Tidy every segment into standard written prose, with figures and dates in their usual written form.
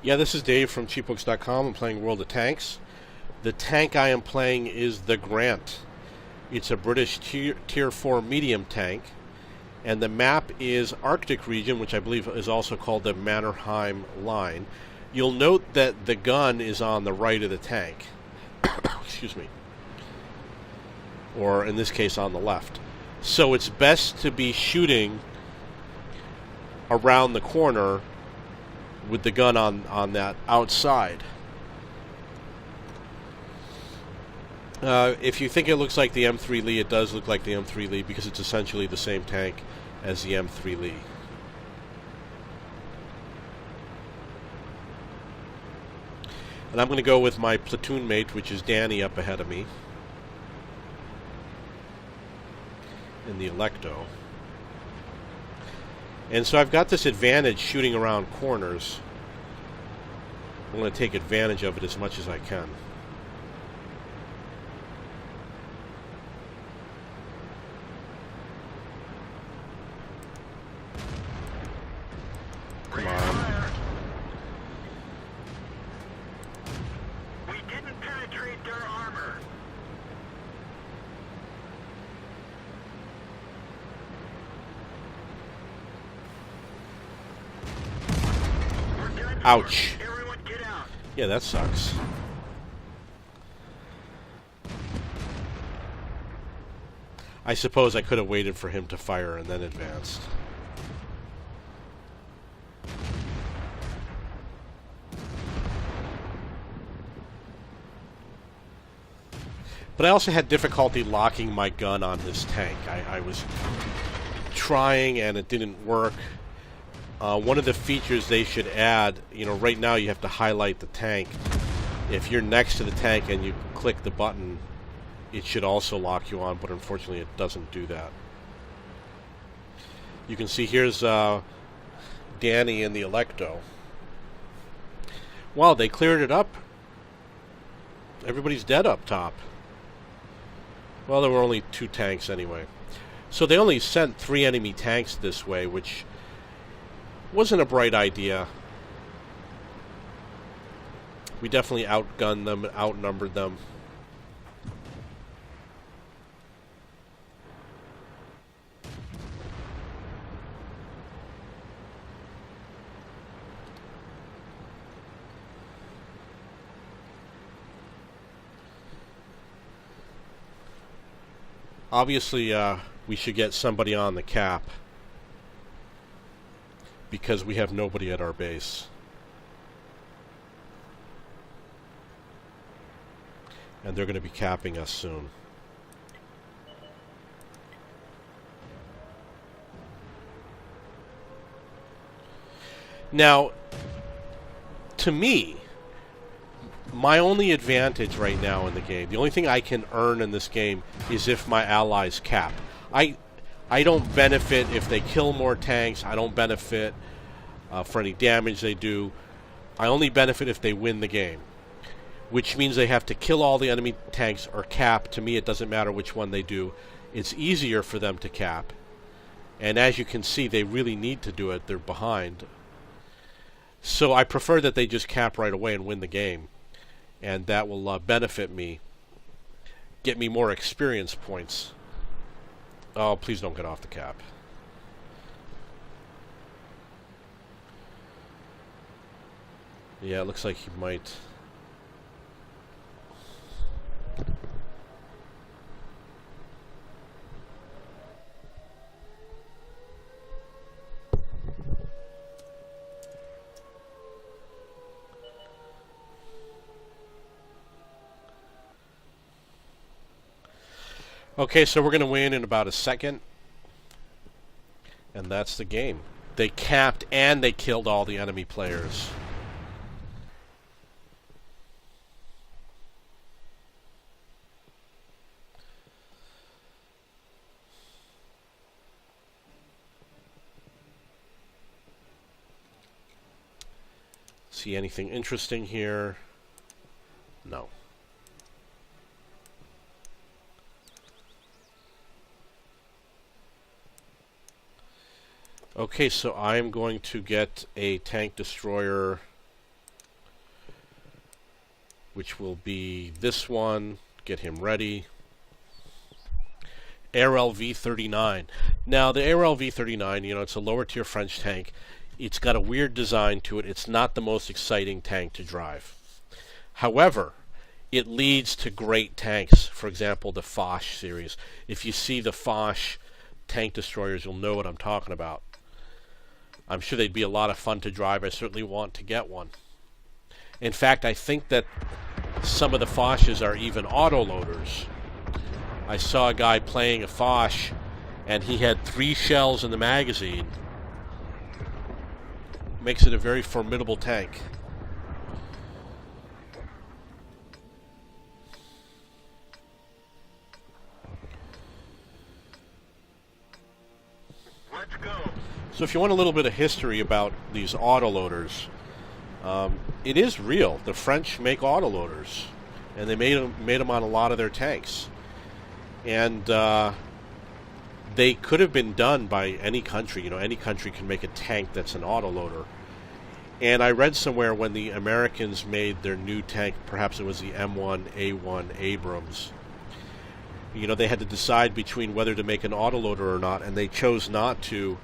Yeah, this is Dave from cheapbooks.com. I'm playing World of Tanks. The tank I am playing is the Grant. It's a British tier 4 medium tank, and the map is Arctic region, which I believe is also called the Mannerheim Line. You'll note that the gun is on the right of the tank. Excuse me. Or in this case, on the left. So it's best to be shooting around the corner with the gun on that outside. If you think it looks like the M3 Lee, it does look like the M3 Lee because it's essentially the same tank as the M3 Lee. And I'm going to go with my platoon mate, which is Danny, up ahead of me in the Electo. And so I've got this advantage shooting around corners. I'm going to take advantage of it as much as I can. Come on. We didn't penetrate their armor. Ouch. Everyone get out. Yeah, that sucks. I suppose I could have waited for him to fire and then advanced. But I also had difficulty locking my gun on this tank. I was trying and it didn't work. One of the features they should add, right now you have to highlight the tank. If you're next to the tank and you click the button, it should also lock you on, but unfortunately it doesn't do that. You can see here's Danny in the Electo. Wow, they cleared it up. Everybody's dead up top. Well, there were only 2 tanks anyway. So they only sent 3 enemy tanks this way, which wasn't a bright idea. We definitely outgunned them, outnumbered them. Obviously, we should get somebody on the cap because we have nobody at our base. And they're going to be capping us soon. Now, to me, my only advantage right now in the game, the only thing I can earn in this game is if my allies cap. I don't benefit if they kill more tanks. I don't benefit for any damage they do. I only benefit if they win the game, which means they have to kill all the enemy tanks or cap. To me, it doesn't matter which one they do. It's easier for them to cap. And as you can see, they really need to do it. They're behind. So I prefer that they just cap right away and win the game. And that will benefit me, get me more experience points. Oh, please don't get off the cap. Yeah, it looks like he might. Okay, so we're going to win in about a second. And that's the game. They capped and they killed all the enemy players. See anything interesting here? No. Okay, so I'm going to get a tank destroyer which will be this one. Get him ready. ARL-V39. Now, the ARL-V39, it's a lower-tier French tank. It's got a weird design to it. It's not the most exciting tank to drive. However, it leads to great tanks. For example, the Foch series. If you see the Foch tank destroyers, you'll know what I'm talking about. I'm sure they'd be a lot of fun to drive. I certainly want to get one. In fact, I think that some of the Foches are even autoloaders. I saw a guy playing a Foch, and he had 3 shells in the magazine. Makes it a very formidable tank. Let's go. So if you want a little bit of history about these autoloaders, it is real. The French make autoloaders, and they made them on a lot of their tanks. And they could have been done by any country. Any country can make a tank that's an autoloader. And I read somewhere when the Americans made their new tank, perhaps it was the M1A1 Abrams, they had to decide between whether to make an autoloader or not, and they chose not to.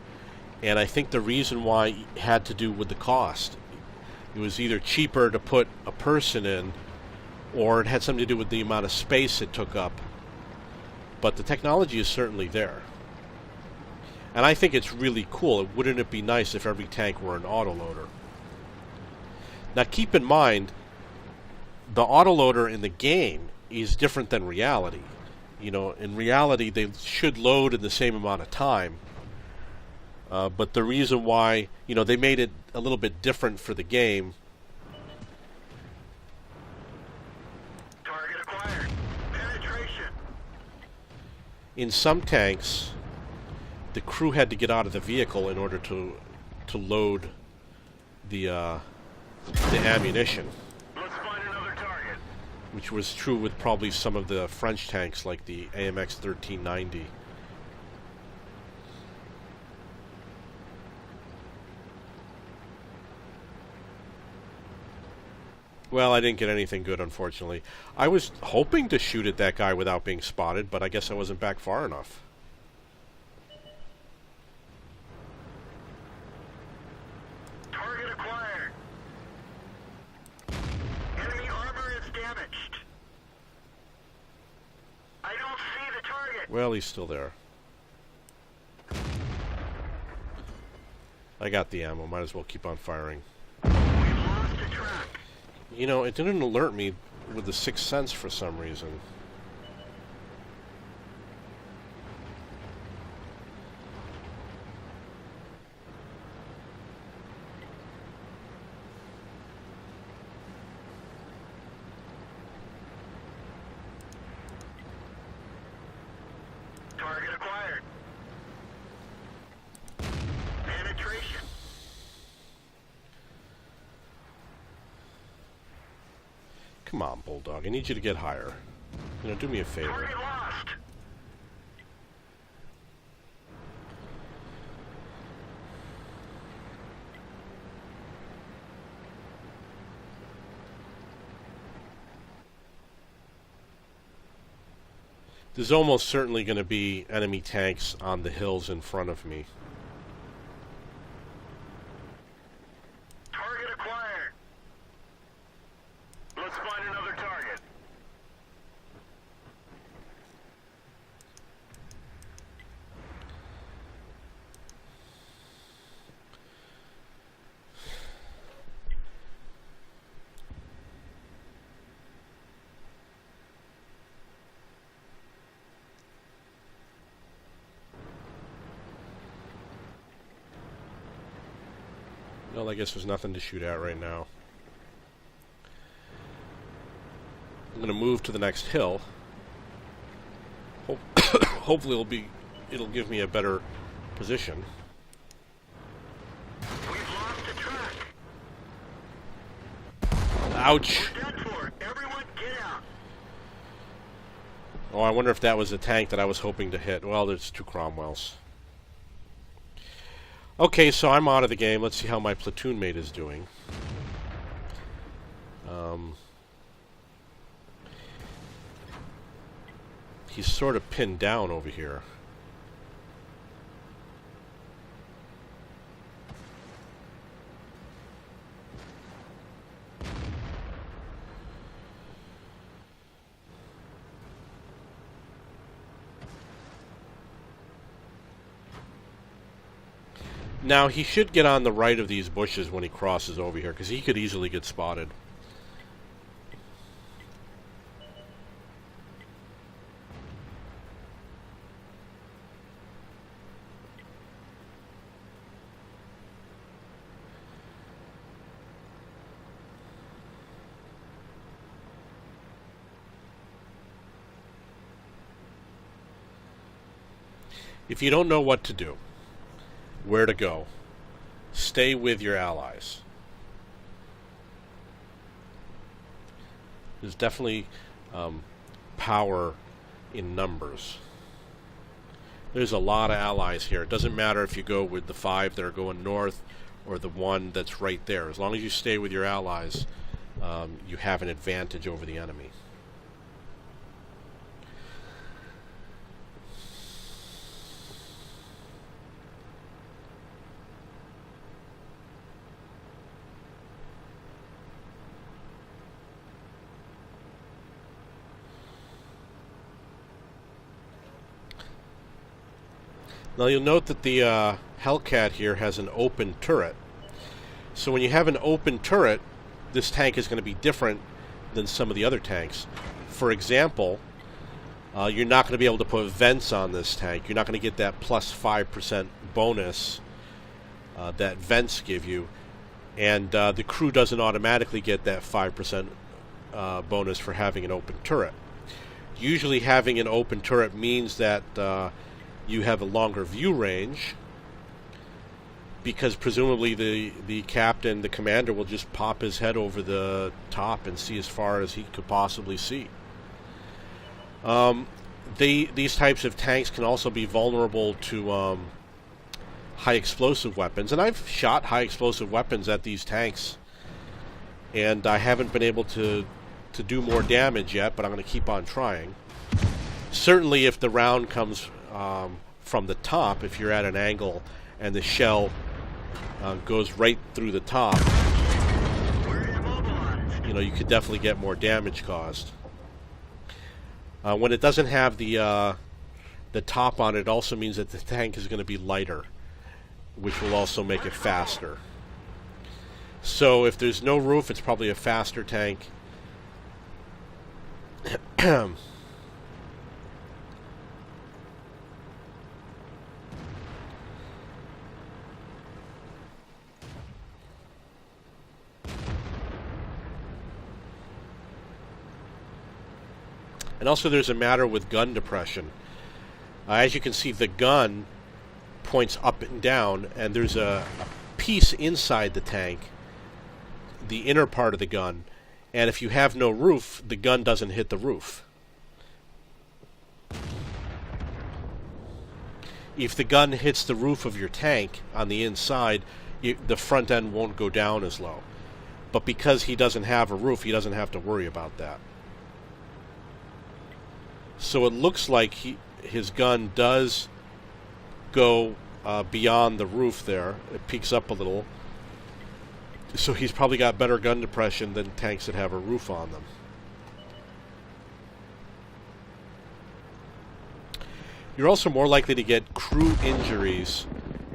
And I think the reason why had to do with the cost. It was either cheaper to put a person in, or it had something to do with the amount of space it took up. But the technology is certainly there. And I think it's really cool. Wouldn't it be nice if every tank were an autoloader? Now keep in mind, the autoloader in the game is different than reality. In reality, they should load in the same amount of time. But the reason why, they made it a little bit different for the game. Target acquired. Penetration. In some tanks, the crew had to get out of the vehicle in order to load the ammunition. Let's find another target. Which was true with probably some of the French tanks like the AMX 1390. Well, I didn't get anything good, unfortunately. I was hoping to shoot at that guy without being spotted, but I guess I wasn't back far enough. Target acquired. Enemy armor is damaged. I don't see the target. Well, he's still there. I got the ammo. Might as well keep on firing. We've lost a track. It didn't alert me with the 6th sense for some reason. Target acquired. Penetration. Come on, Bulldog. I need you to get higher. Do me a favor. Target lost. There's almost certainly going to be enemy tanks on the hills in front of me. Target acquired. Let's find another target. Well, I guess there's nothing to shoot at right now. I'm going to move to the next hill. Hopefully it'll give me a better position. We've lost a track. Ouch! We're done for. Everyone get out. Oh, I wonder if that was a tank that I was hoping to hit. Well, there's 2 Cromwells. Okay, so I'm out of the game. Let's see how my platoon mate is doing. he's sort of pinned down over here. Now, he should get on the right of these bushes when he crosses over here, because he could easily get spotted. If you don't know what to do, where to go, stay with your allies. There's definitely power in numbers. There's a lot of allies here. It doesn't matter if you go with the 5 that are going north or the 1 that's right there. As long as you stay with your allies, you have an advantage over the enemy. Now you'll note that the Hellcat here has an open turret. So when you have an open turret, this tank is going to be different than some of the other tanks. For example, you're not going to be able to put vents on this tank. You're not going to get that plus 5% bonus that vents give you. And the crew doesn't automatically get that 5% bonus for having an open turret. Usually having an open turret means that you have a longer view range, because presumably the captain, the commander, will just pop his head over the top and see as far as he could possibly see. These types of tanks can also be vulnerable to high explosive weapons, and I've shot high explosive weapons at these tanks, and I haven't been able to do more damage yet, but I'm going to keep on trying. Certainly if the round comes from the top, if you're at an angle and the shell goes right through the top, you know, you could definitely get more damage caused. When it doesn't have the top on it, also means that the tank is going to be lighter, which will also make it faster. So if there's no roof, it's probably a faster tank. And also there's a matter with gun depression. As you can see, the gun points up and down, and there's a piece inside the tank, the inner part of the gun, and if you have no roof, the gun doesn't hit the roof. If the gun hits the roof of your tank on the inside, the front end won't go down as low. But because he doesn't have a roof, he doesn't have to worry about that. So it looks like his gun does go beyond the roof there. It peaks up a little. So he's probably got better gun depression than tanks that have a roof on them. You're also more likely to get crew injuries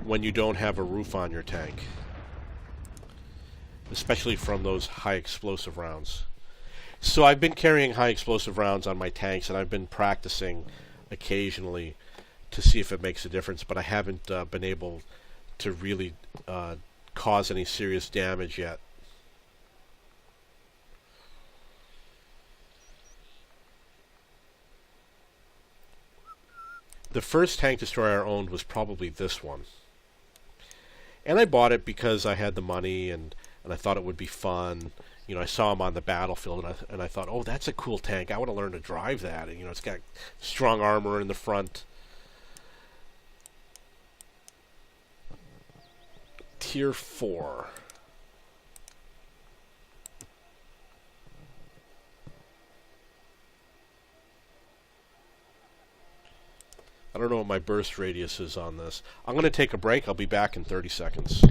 when you don't have a roof on your tank, especially from those high explosive rounds. So I've been carrying high explosive rounds on my tanks, and I've been practicing occasionally to see if it makes a difference, but I haven't been able to really cause any serious damage yet. The first tank destroyer I owned was probably this one. And I bought it because I had the money, and I thought it would be fun. You know, I saw him on the battlefield, and I thought, oh, that's a cool tank. I want to learn to drive that. And, you know, it's got strong armor in the front. Tier 4. I don't know what my burst radius is on this. I'm going to take a break. I'll be back in 30 seconds.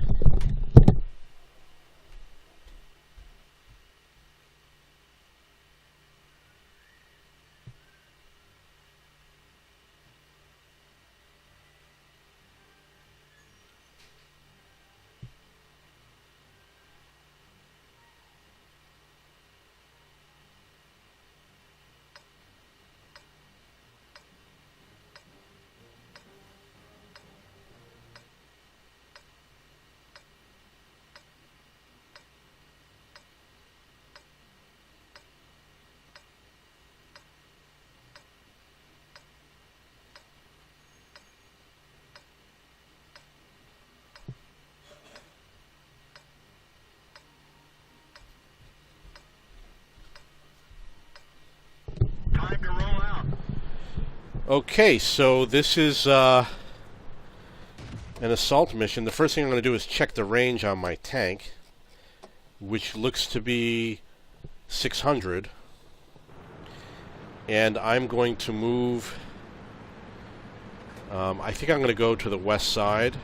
Time to roll out. Okay, so this is an assault mission. The first thing I'm going to do is check the range on my tank, which looks to be 600. And I'm going to move... I think I'm going to go to the west side.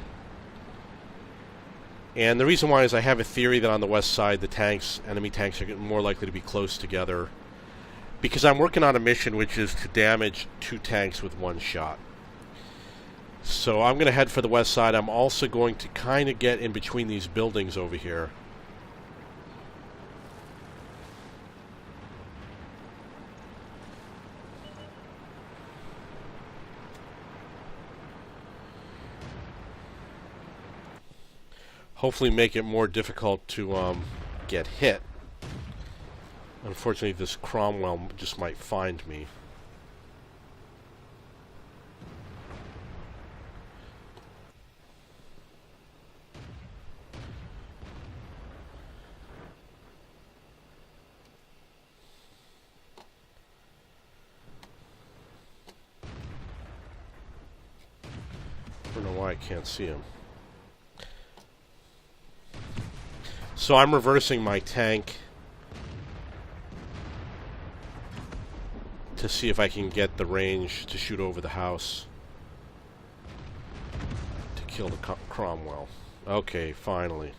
And the reason why is I have a theory that on the west side the enemy tanks are getting more likely to be close together. Because I'm working on a mission which is to damage 2 tanks with 1 shot. So I'm going to head for the west side. I'm also going to kind of get in between these buildings over here. Hopefully make it more difficult to get hit. Unfortunately, this Cromwell just might find me. I don't know why I can't see him. So I'm reversing my tank to see if I can get the range to shoot over the house to kill the Cromwell. Okay, finally.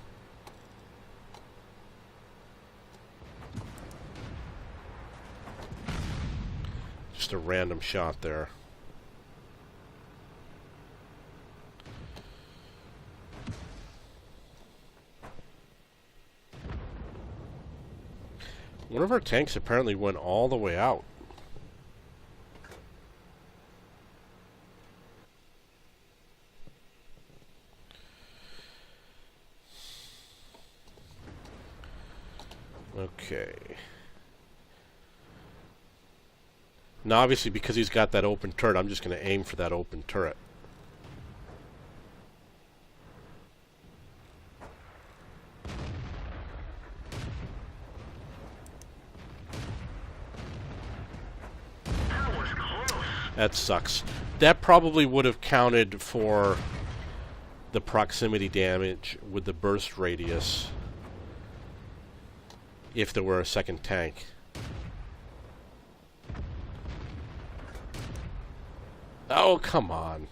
Just a random shot there. One of our tanks apparently went all the way out. Okay. Now obviously because he's got that open turret, I'm just going to aim for that open turret. That was close. That sucks. That probably would have counted for the proximity damage with the burst radius if there were a second tank. Oh, come on.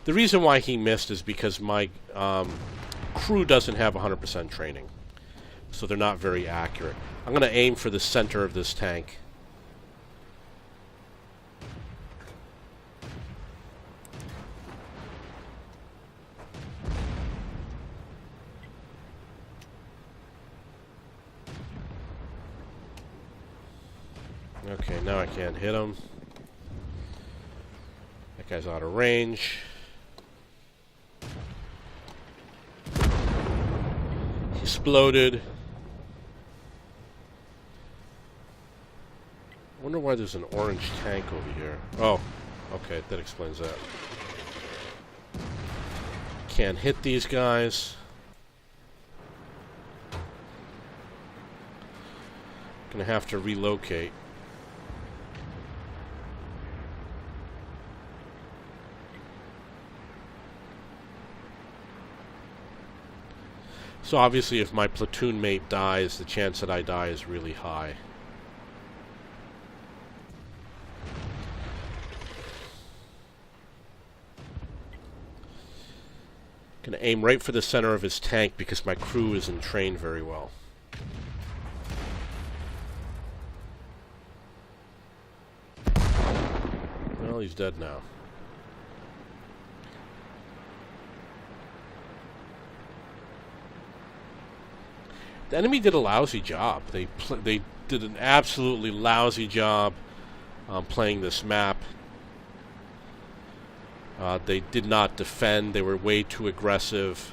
The reason why he missed is because my crew doesn't have 100% training. So they're not very accurate. I'm going to aim for the center of this tank. Okay, now I can't hit him. That guy's out of range. He exploded. I wonder why there's an orange tank over here. Oh, okay, that explains that. Can't hit these guys. Gonna have to relocate. So obviously if my platoon mate dies, the chance that I die is really high. Gonna aim right for the center of his tank because my crew isn't trained very well. Well, he's dead now. The enemy did a lousy job. They did an absolutely lousy job playing this map. They did not defend. They were way too aggressive.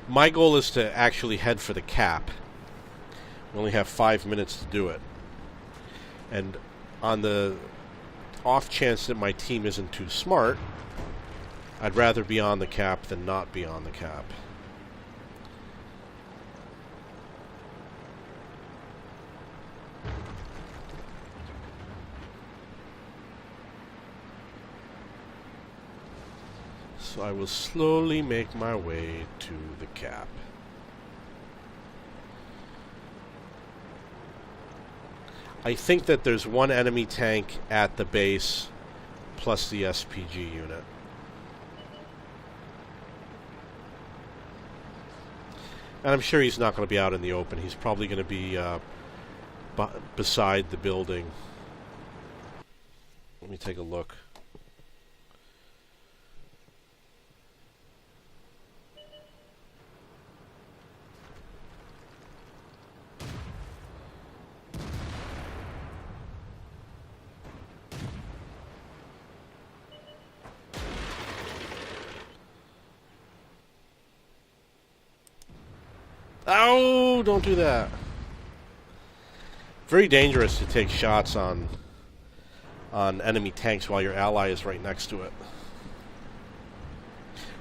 My goal is to actually head for the cap. We only have 5 minutes to do it. And on the off chance that my team isn't too smart, I'd rather be on the cap than not be on the cap. So I will slowly make my way to the cap. I think that there's one enemy tank at the base plus the SPG unit. And I'm sure he's not going to be out in the open. He's probably going to be beside the building. Let me take a look. Oh, don't do that. Very dangerous to take shots on enemy tanks while your ally is right next to it.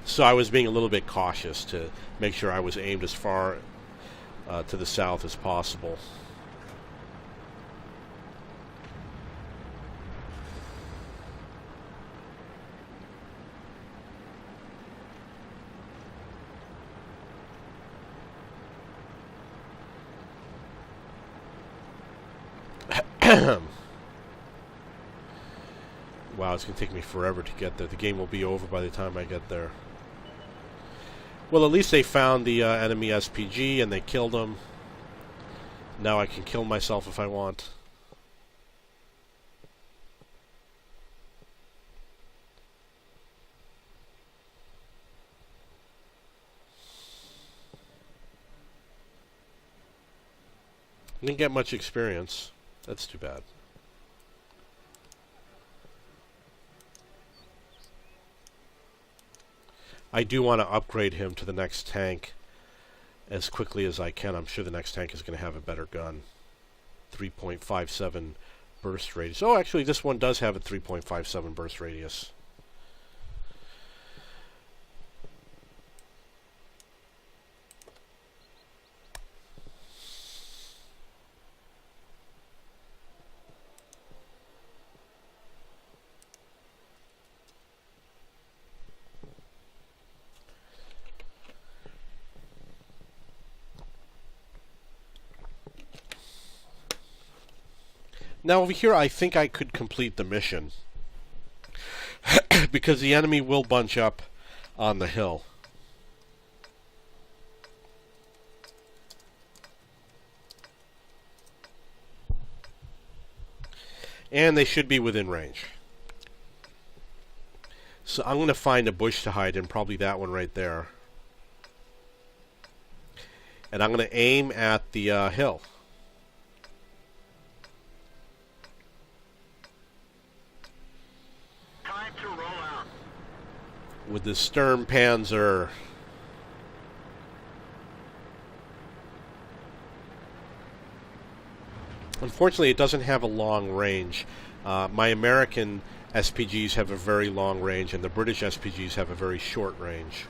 So I was being a little bit cautious to make sure I was aimed as far to the south as possible. Wow, it's going to take me forever to get there. The game will be over by the time I get there. Well, at least they found the enemy SPG and they killed him. Now I can kill myself if I want. Didn't get much experience. That's too bad. I do want to upgrade him to the next tank as quickly as I can. I'm sure the next tank is going to have a better gun. 3.57 burst radius. Oh, actually, this one does have a 3.57 burst radius. Now over here, I think I could complete the mission because the enemy will bunch up on the hill. And they should be within range. So I'm going to find a bush to hide in, probably that one right there. And I'm going to aim at the hill. With the Sturmpanzer. Unfortunately, it doesn't have a long range. My American SPGs have a very long range, and the British SPGs have a very short range.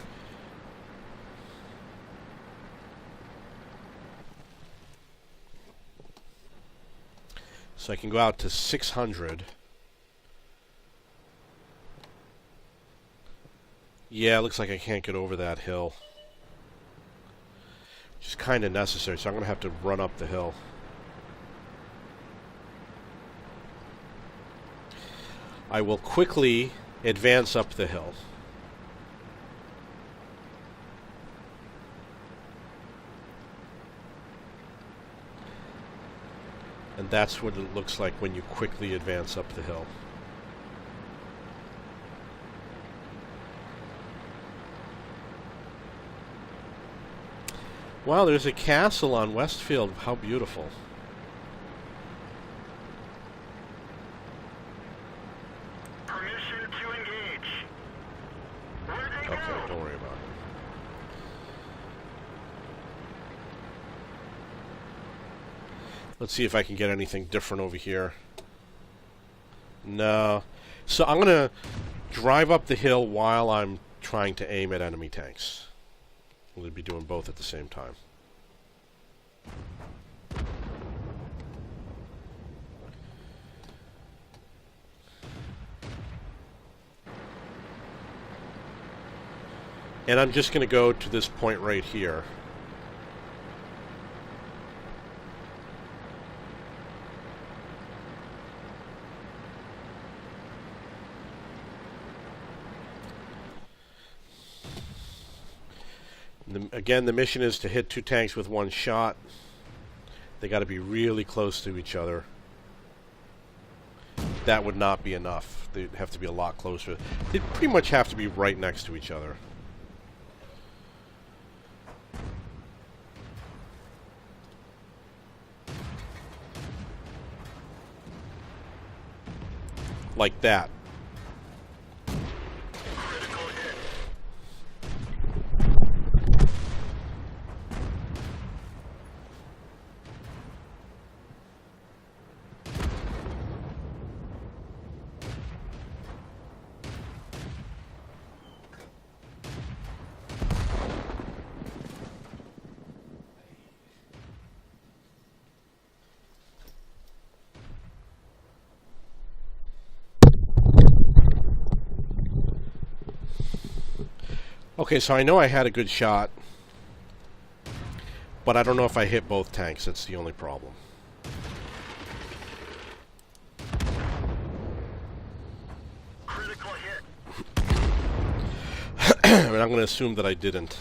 So I can go out to 600. Yeah, it looks like I can't get over that hill. Which is kind of necessary, so I'm going to have to run up the hill. I will quickly advance up the hill. And that's what it looks like when you quickly advance up the hill. Wow, there's a castle on Westfield. How beautiful. Permission to engage. Where'd they Okay, go? don't worry about it. Let's see if I can get anything different over here. No. So I'm going to drive up the hill while I'm trying to aim at enemy tanks. We'll be doing both at the same time. And I'm just going to go to this point right here. Again, the mission is to hit 2 tanks with 1 shot. They got to be really close to each other. That would not be enough. They'd have to be a lot closer. They'd pretty much have to be right next to each other. Like that. Okay, so I know I had a good shot, but I don't know if I hit both tanks. That's the only problem. Critical hit. And I'm going to assume that I didn't.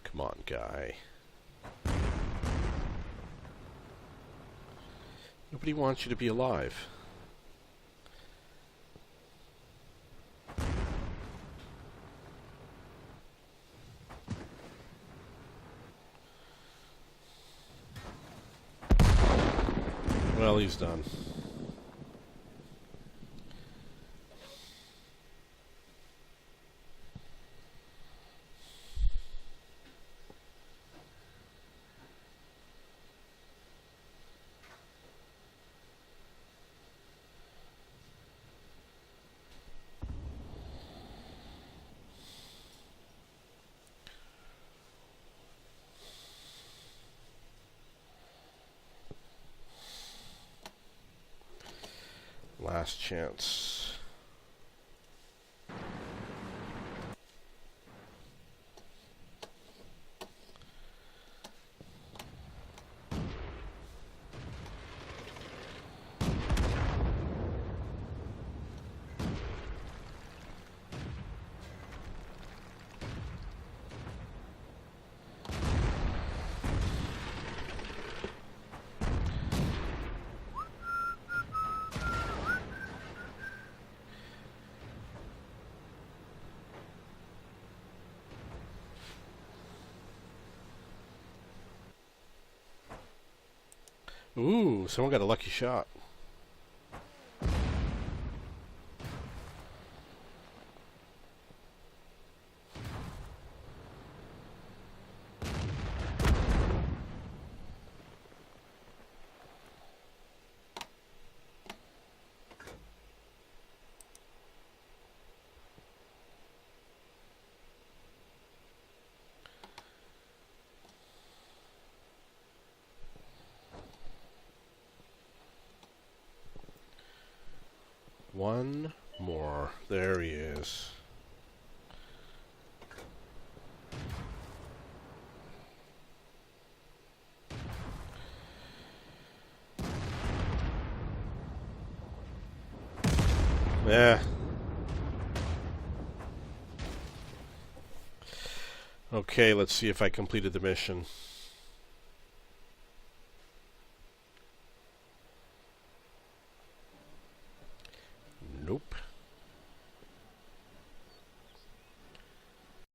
Come on, guy. Nobody wants you to be alive. Well, he's done. Last chance. Ooh, someone got a lucky shot. one more. There he is. Yeah. Okay, let's see if I completed the mission.